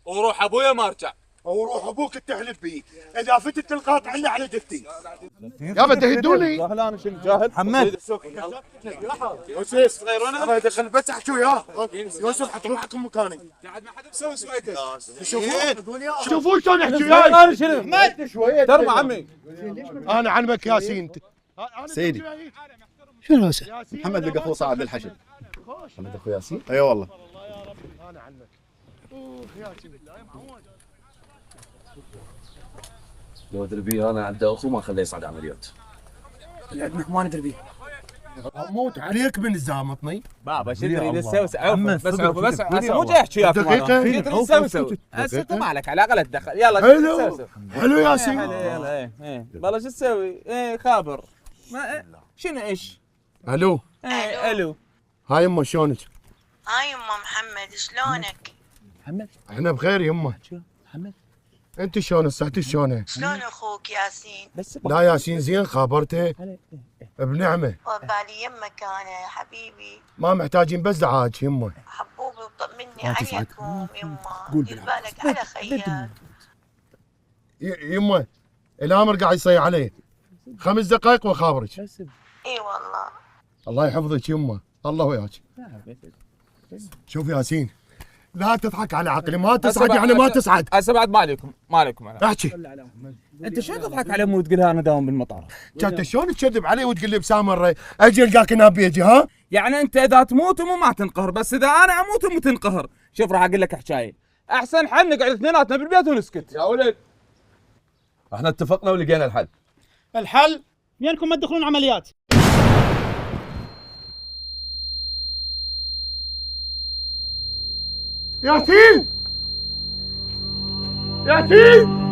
وروح ابويا ما ارجع. وروح ابوك تحلف بي، اذا فتت القاطع اللي على جثتي. يابا تهدوني. جاهل انا شنو جاهل؟ محمد يوسف الله يدخل بس احكي وياه. يوسف حط روحكم مكاني. قاعد ما حد مسوي سويته. شوفوا شلون احكي وياي. انا شنو؟ محمد شويه ترى عمي. انا عنك ياسين. سيدي شنو هسه؟ محمد لقى اخوه صاعد للحشد. محمد اخو ياسين؟ اي والله. انا عنك. لو ادري بيه انا عنده اخو ما خليه يصعد عمليات. لانك ما ندري بيه. اموت عليك من الزامطني. بابا شو تريد تسوي؟ بس دقيقة. مو جاي احكي وياك. دقيقة. شو تريد تسوي؟ هسه انت مالك علاقه لا تدخل. يلا حلو حلو ياسين. يلا والله شو تسوي؟ خابر. ما شنو ايش؟ الو. الو. هاي يمه شلونك؟ هاي يما محمد شلونك؟ احنا بخير يمه. محمد انت شلون صحتك شلونه؟ شلون اخوك ياسين؟ بس لا ياسين زين خابرته بنعمه. وبالي يمك انا حبيبي ما محتاجين بس دعاج يمه. حبوبي وطمني عليكم يما دير بالك على خيال. يمه الامر قاعد يصيح عليه 5 دقائق واخابرك. اي والله. الله يحفظك يمه، الله وياك. شوف ياسين لا تضحك على عقلي، ما تصعد يعني ما تصعد. هسه بعد ما عليكم احكي. انت شو تضحك على مو وتقول انا داوم بالمطار؟ انت شلون تكذب علي وتقول لي بسامر اجي القاك هنا بيجي ها؟ يعني انت اذا تموت مو ما تنقهر، بس اذا انا اموت مو تنقهر. شوف راح اقول لك حكايه، احسن حل نقعد اثنيناتنا بالبيت ونسكت. يا ولد احنا اتفقنا ولقينا الحل. الحل وينكم ما تدخلون عمليات. ياسين ياسين